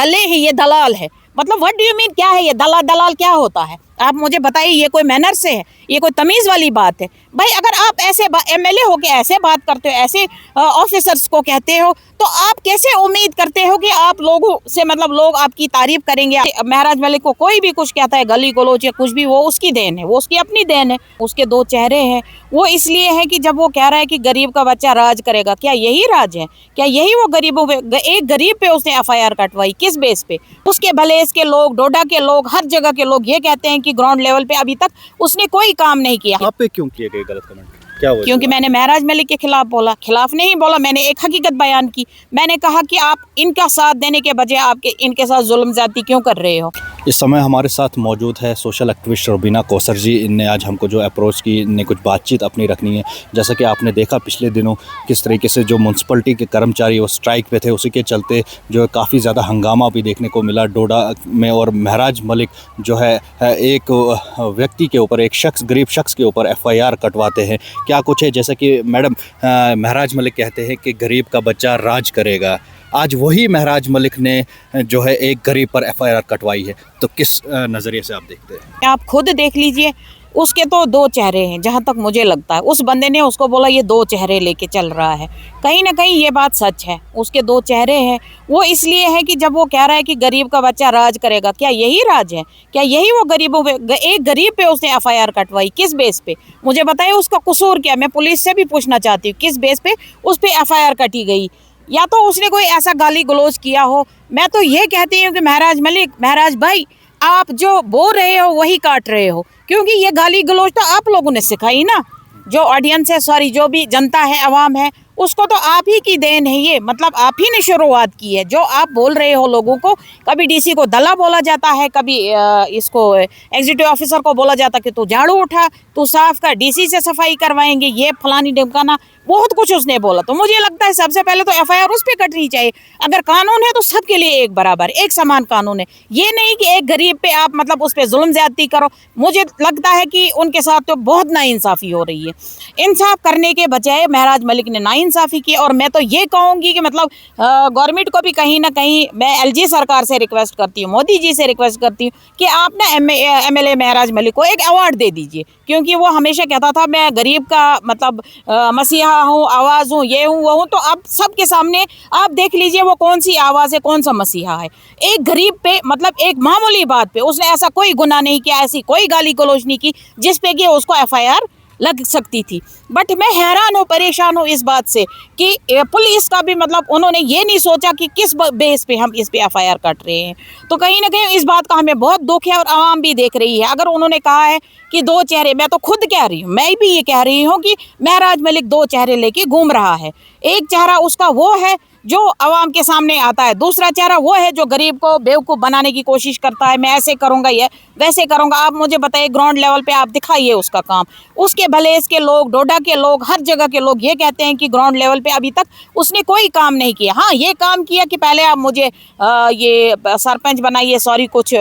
दले हैं, ये दलाल है। मतलब व्हाट डू यू मीन, क्या है ये दलाल क्या होता है? आप मुझे बताइए, ये कोई मैनर से है? ये कोई तमीज़ वाली बात है? भाई अगर आप ऐसे एमएलए हो के ऐसे बात करते हो, ऐसे ऑफिसर्स को कहते हो, तो आप कैसे उम्मीद करते हो कि आप लोगों से मतलब लोग आपकी तारीफ करेंगे? महराज मलिक को कोई भी कुछ कहता है, गली गलोच या कुछ भी, वो उसकी देन है, वो उसकी अपनी देन है। उसके दो चेहरे हैं। वो इसलिए है कि जब वो कह रहा है कि गरीब का बच्चा राज करेगा, क्या यही राज है? क्या यही वो गरीबों पे, एक गरीब पे उसने एफआईआर कटवाई? किस बेस पे? उसके भले इसके लोग, डोडा के लोग, हर जगह के लोग ये कहते हैं कि ग्राउंड लेवल पे अभी तक उसने कोई काम नहीं किया। आप पे क्यों किए गए गलत कमेंट? क्या हुआ? क्योंकि मैंने महराज मलिक के खिलाफ बोला। खिलाफ नहीं बोला, मैंने एक हकीकत बयान की। मैंने कहा कि आप इनका साथ देने के बजाय आपके इनके साथ जुल्म ज्यादती क्यों कर रहे हो? इस समय हमारे साथ मौजूद है सोशल एक्टिविस्ट रुबीना कौसर जी। इनने आज हमको जो अप्रोच की, इनने कुछ बातचीत अपनी रखनी है। जैसा कि आपने देखा पिछले दिनों किस तरीके से जो म्यूनसिपलिटी के कर्मचारी वो स्ट्राइक पे थे, उसी के चलते जो है काफ़ी ज़्यादा हंगामा भी देखने को मिला डोडा में। और महराज मलिक जो है एक व्यक्ति के ऊपर, एक शख्स, गरीब शख्स के ऊपर एफआईआर कटवाते हैं। क्या कुछ है, जैसा कि मैडम महराज मलिक कहते हैं कि गरीब का बच्चा राज करेगा। आज वही महराज मलिक ने जो है एक गरीब पर एफआईआर कटवाई है, तो किस नज़रिए से आप देखते हैं? आप खुद देख लीजिए, उसके तो दो चेहरे हैं जहाँ तक मुझे लगता है। उस बंदे ने उसको बोला ये दो चेहरे लेके चल रहा है। कहीं ना कहीं ये बात सच है, उसके दो चेहरे हैं। वो इसलिए है कि जब वो कह रहा है कि गरीब का बच्चा राज करेगा, क्या यही राज है? क्या यही वो गरीबों पे, एक गरीब पे उसने एफआईआर कटवाई? किस बेस पे? मुझे बताइए उसका कसूर क्या? मैं पुलिस से भी पूछना चाहती हूँ किस बेस पे उस पर एफआईआर कटी गई। या तो उसने कोई ऐसा गाली गलौज किया हो। मैं तो ये कहती हूँ कि महराज मलिक, महराज भाई, आप जो बोल रहे हो वही काट रहे हो, क्योंकि ये गाली गलौज तो आप लोगों ने सिखाई ना। जो ऑडियंस है, सॉरी, जो भी जनता है, अवाम है, उसको तो आप ही की देन है ये। मतलब आप ही ने शुरुआत की है। जो आप बोल रहे हो लोगों को, कभी डीसी को दला बोला जाता है, कभी इसको एग्जीक्यूटिव ऑफिसर को बोला जाता कि तू झाड़ू उठा, तू साफ कर, डीसी से सफाई करवाएंगे, ये फलानी ढिमकाना, बहुत कुछ उसने बोला। तो मुझे लगता है सबसे पहले तो एफआईआर उस पर कटनी चाहिए। अगर कानून है तो सबके लिए एक बराबर, एक समान कानून है। ये नहीं कि एक गरीब पे आप मतलब उस पर जुल्म ज्यादती करो। मुझे लगता है कि उनके साथ तो बहुत नाइंसाफ़ी हो रही है। इंसाफ करने के बजाय महराज मलिक ने नाइंसाफ़ी की। और मैं तो ये कहूँगी कि मतलब गवर्नमेंट को भी कहीं ना कहीं, मैं एलजी सरकार से रिक्वेस्ट करती हूँ, मोदी जी से रिक्वेस्ट करती हूँ कि आप ना एमएलए महराज मलिक को एक अवार्ड दे दीजिए। क्योंकि वो हमेशा कहता था मैं गरीब का मतलब मसीहा हूँ, आवाज़ हूँ, ये हूँ, वो हूँ। तो अब सबके सामने आप देख लीजिए वो कौन सी आवाज़ है, कौन सा मसीहा है। एक गरीब पे मतलब एक मामूली बात पे उसने ऐसा कोई गुनाह नहीं किया, ऐसी कोई गाली गलौज नहीं की जिस पे कि उसको एफआईआर लग सकती थी। बट मैं हैरान हूँ, परेशान हूँ इस बात से कि पुलिस का भी मतलब उन्होंने ये नहीं सोचा कि किस बेस पे हम इस पे एफआईआर कट रहे हैं। तो कहीं ना कहीं इस बात का हमें बहुत दुख है और आवाम भी देख रही है। अगर उन्होंने कहा है कि दो चेहरे, मैं तो खुद कह रही हूँ, मैं भी ये कह रही हूँ कि महराज मलिक दो चेहरे लेके घूम रहा है। एक चेहरा उसका वो है जो आवाम के सामने आता है, दूसरा चेहरा वो है जो गरीब को बेवकूफ़ बनाने की कोशिश करता है। मैं ऐसे करूँगा, ये वैसे करूँगा। आप मुझे बताइए ग्राउंड लेवल पे आप दिखाइए उसका काम। उसके भले इसके लोग, डोडा के लोग, हर जगह के लोग ये कहते हैं कि ग्राउंड लेवल पे अभी तक उसने कोई काम नहीं किया। हाँ, ये काम किया कि पहले आप मुझे ये सरपंच बनाइए, सॉरी कुछ,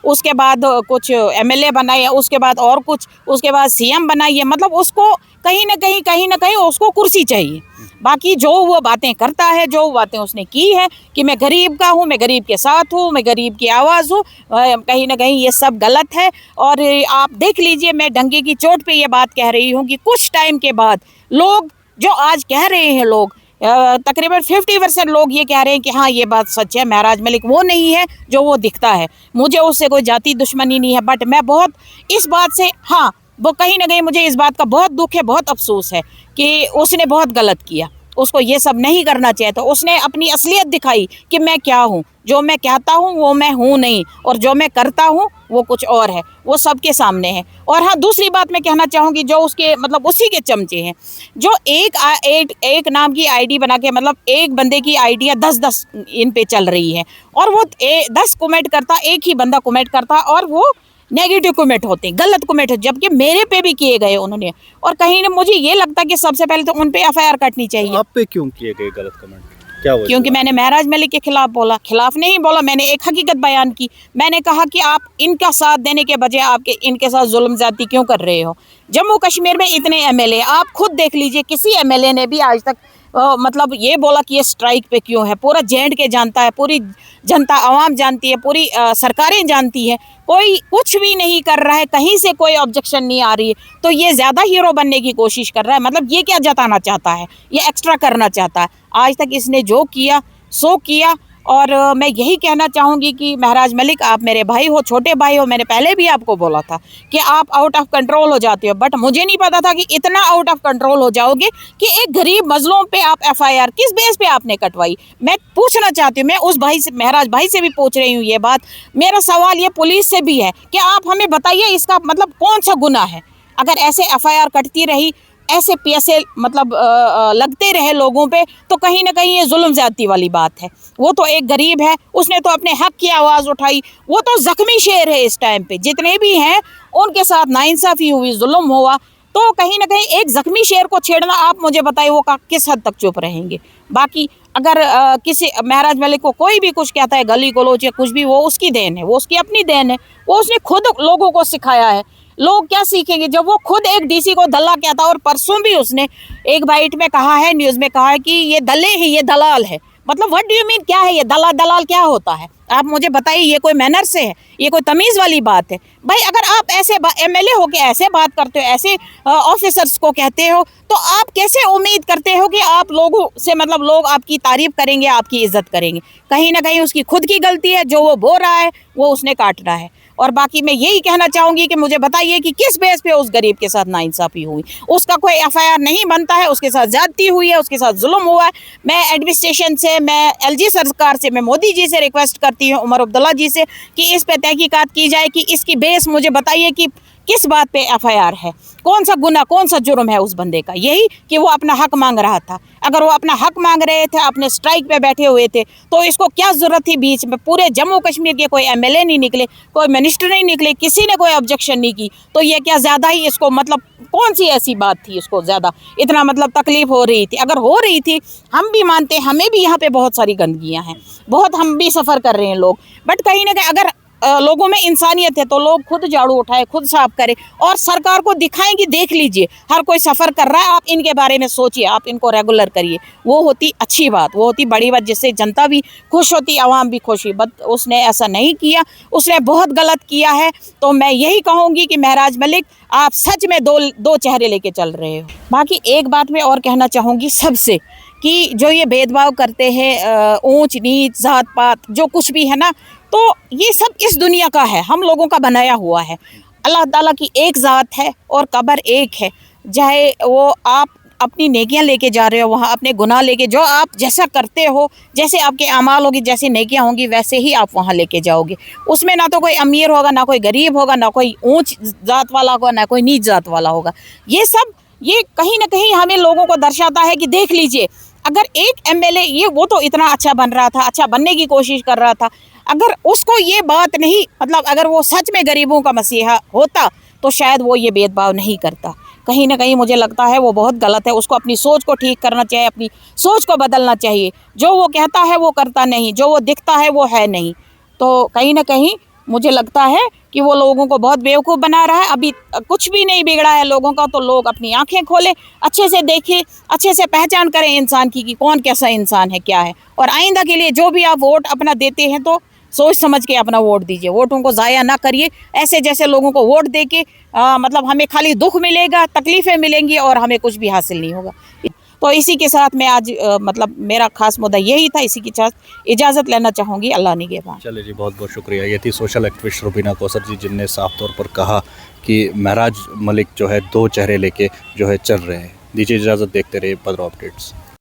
उसके बाद कुछ एमएलए बनाइए, उसके बाद और कुछ, उसके बाद सीएम बनाइए। मतलब उसको कहीं ना कहीं उसको कुर्सी चाहिए। बाकी जो वो बातें करता है, जो बातें उसने की है कि मैं गरीब का हूँ, मैं गरीब के साथ हूँ, मैं गरीब की आवाज़ हूँ, कहीं ना कहीं ये सब गलत है। और आप देख लीजिए, मैं डंके की चोट पे ये बात कह रही हूँ कि कुछ टाइम के बाद लोग जो आज कह रहे हैं, लोग तकरीबन 50% लोग ये कह रहे हैं कि हाँ ये बात सच है, महराज मलिक वो नहीं है जो वो दिखता है। मुझे उससे कोई जाति दुश्मनी नहीं है, बट मैं बहुत इस बात से, हाँ, वो कहीं ना कहीं मुझे इस बात का बहुत दुख है, बहुत अफसोस है कि उसने बहुत गलत किया। उसको ये सब नहीं करना चाहिए। तो उसने अपनी असलियत दिखाई कि मैं क्या हूँ, जो मैं कहता हूँ वो मैं हूँ नहीं, और जो मैं करता हूँ वो कुछ और है, वो सबके सामने है। और हाँ, दूसरी बात मैं कहना चाहूँगी, जो उसके मतलब उसी के चमचे हैं, जो एक नाम की आईडी बना के, मतलब एक बंदे की आईडियाँ 10-10 इन पे चल रही है, और वो 10 कमेंट करता, एक ही बंदा कमेंट करता, और वो नेगेटिव कमेंट होते हैं, गलत कमेंट है, जबकि मेरे पे भी किए गए उन्होंने। और कहीं ना मुझे ये लगता है कि सबसे पहले तो उन पे एफआईआर कटनी चाहिए। आप पे क्यों किए गए गलत कमेंट? क्या हुआ? क्योंकि मैंने महराज मलिक के खिलाफ बोला। खिलाफ नहीं बोला, मैंने एक हकीकत बयान की। मैंने कहा कि आप इनका साथ देने के बजाय आपके इनके साथ जुल्म ज्यादती क्यों कर रहे हो? जम्मू कश्मीर में इतने एमएलए, आप खुद देख लीजिए, किसी एमएलए ने भी आज तक मतलब ये बोला कि ये स्ट्राइक पे क्यों है। पूरा J&K जानता है, पूरी जनता आवाम जानती है, पूरी सरकारें जानती है, कोई कुछ भी नहीं कर रहा है, कहीं से कोई ऑब्जेक्शन नहीं आ रही है, तो ये ज़्यादा हीरो बनने की कोशिश कर रहा है। मतलब ये क्या जताना चाहता है, ये एक्स्ट्रा करना चाहता है। आज तक इसने जो किया सो किया। और मैं यही कहना चाहूँगी कि महराज मलिक, आप मेरे भाई हो, छोटे भाई हो, मैंने पहले भी आपको बोला था कि आप आउट ऑफ कंट्रोल हो जाते हो, बट मुझे नहीं पता था कि इतना आउट ऑफ कंट्रोल हो जाओगे कि एक गरीब मजलूम पे आप FIR किस बेस पे आपने कटवाई। मैं पूछना चाहती हूँ, मैं उस भाई से, महराज भाई से भी पूछ रही हूँ ये बात। मेरा सवाल ये पुलिस से भी है कि आप हमें बताइए इसका मतलब कौन सा गुनाह है। अगर ऐसे FIR कटती रही, ऐसे पैसे मतलब लगते रहे लोगों पे, तो कहीं ना कहीं ये जुल्म ज़्यादती वाली बात है। वो तो एक गरीब है, उसने तो अपने हक की आवाज़ उठाई, वो तो ज़ख्मी शेर है इस टाइम पे। जितने भी हैं उनके साथ नाइंसाफ़ी हुई, जुल्म हुआ, तो कहीं ना कहीं एक ज़ख्मी शेर को छेड़ना, आप मुझे बताइए वो किस हद तक चुप रहेंगे। बाकी अगर किसी महराज मलिक को कोई भी कुछ कहता है, गली गलोच या कुछ भी, वो उसकी देन है, वो उसकी अपनी देन है, वो उसने खुद लोगों को सिखाया है। लोग क्या सीखेंगे जब वो खुद एक DC को दल्ला कहता है। और परसों भी उसने एक बाइट में कहा है, न्यूज़ में कहा है कि ये दले ही, ये दलाल है। मतलब व्हाट डू यू मीन, क्या है ये दलाल क्या होता है? आप मुझे बताइए, ये कोई मैनर से है, ये कोई तमीज़ वाली बात है? भाई अगर आप ऐसे MLA हो के ऐसे बात करते हो, ऐसे ऑफिसर्स को कहते हो, तो आप कैसे उम्मीद करते हो कि आप लोगों से मतलब लोग आपकी तारीफ करेंगे, आपकी इज्जत करेंगे? कहीं ना कहीं उसकी खुद की गलती है, जो वो बोल रहा है वो उसने काटना है। और बाकी मैं यही कहना चाहूँगी कि मुझे बताइए कि किस बेस पे उस गरीब के साथ नाइंसाफ़ी हुई। उसका कोई FIR नहीं बनता है, उसके साथ ज़्यादती हुई है, उसके साथ जुल्म हुआ है। मैं एडमिनिस्ट्रेशन से, मैं LG सरकार से, मैं मोदी जी से रिक्वेस्ट करती हूँ, उमर अब्दुल्ला जी से, कि इस पे तहकीकात की जाए कि इसकी बेस मुझे बताइए कि किस बात पे FIR है, कौन सा गुनाह, कौन सा जुर्म है उस बंदे का। यही कि वो अपना हक मांग रहा था। अगर वो अपना हक मांग रहे थे, अपने स्ट्राइक पे बैठे हुए थे, तो इसको क्या ज़रूरत थी बीच में? पूरे जम्मू कश्मीर के कोई MLA नहीं निकले, कोई मिनिस्टर नहीं निकले, किसी ने कोई ऑब्जेक्शन नहीं की, तो ये क्या ज़्यादा ही इसको मतलब कौन सी ऐसी बात थी इसको ज़्यादा इतना मतलब तकलीफ़ हो रही थी? अगर हो रही थी, हम भी मानते, हमें भी यहाँ पे बहुत सारी गंदगियाँ हैं, बहुत हम भी सफ़र कर रहे हैं लोग, बट कहीं ना कहीं अगर लोगों में इंसानियत है तो लोग खुद झाड़ू उठाए, खुद साफ करें और सरकार को दिखाएं कि देख लीजिए हर कोई सफ़र कर रहा है, आप इनके बारे में सोचिए, आप इनको रेगुलर करिए। वो होती अच्छी बात, वो होती बड़ी बात, जिससे जनता भी खुश होती, आवाम भी खुश हुई। बट उसने ऐसा नहीं किया, उसने बहुत गलत किया है। तो मैं यही कहूँगी कि महराज मलिक, आप सच में दो चेहरे लेके चल रहे हो। बाकी एक बात मैं और कहना चाहूँगी सबसे, कि जो ये भेदभाव करते हैं, ऊंच नीच, जात पात, जो कुछ भी है ना, तो ये सब इस दुनिया का है, हम लोगों का बनाया हुआ है। अल्लाह ताला की एक ज़ात है और कब्र एक है। चाहे वो आप अपनी नेकियां लेके जा रहे हो वहाँ, अपने गुनाह लेके, जो आप जैसा करते हो, जैसे आपके अमाल होगी, जैसी नेकियां होंगी, वैसे ही आप वहाँ लेके जाओगे। उसमें ना तो कोई अमीर होगा, ना कोई गरीब होगा, ना कोई ऊंच जात वाला होगा, ना कोई नीच जात वाला होगा। ये सब ये कहीं ना कहीं हमें लोगों को दर्शाता है कि देख लीजिए, अगर एक MLA, ये वो तो इतना अच्छा बन रहा था, अच्छा बनने की कोशिश कर रहा था, अगर उसको ये बात नहीं, मतलब अगर वो सच में गरीबों का मसीहा होता, तो शायद वो ये भेदभाव नहीं करता। कहीं ना कहीं मुझे लगता है वो बहुत गलत है। उसको अपनी सोच को ठीक करना चाहिए, अपनी सोच को बदलना चाहिए। जो वो कहता है वो करता नहीं, जो वो दिखता है वो है नहीं। तो कहीं ना कहीं मुझे लगता है कि वो लोगों को बहुत बेवकूफ़ बना रहा है। अभी कुछ भी नहीं बिगड़ा है लोगों का, तो लोग अपनी आंखें खोलें, अच्छे से देखें, अच्छे से पहचान करें इंसान की कि कौन कैसा इंसान है, क्या है। और आइंदा के लिए जो भी आप वोट अपना देते हैं, तो सोच समझ के अपना वोट दीजिए, वोटों को ज़ाया ना करिए। ऐसे जैसे लोगों को वोट दे के मतलब हमें खाली दुख मिलेगा, तकलीफ़ें मिलेंगी और हमें कुछ भी हासिल नहीं होगा। तो इसी के साथ मैं आज मतलब मेरा खास मुद्दा यही था, इसी की इजाज़त लेना चाहूँगी। अल्लाह निगहबान। चलिए जी, बहुत बहुत शुक्रिया। ये थी सोशल एक्टिविस्ट रुबीना कौसर जी, जिनने साफ तौर पर कहा कि महराज मलिक जो है दो चेहरे लेके जो है चल रहे हैं। दीजिए इजाज़त, देखते रहिए पद्रो अपडेट्स।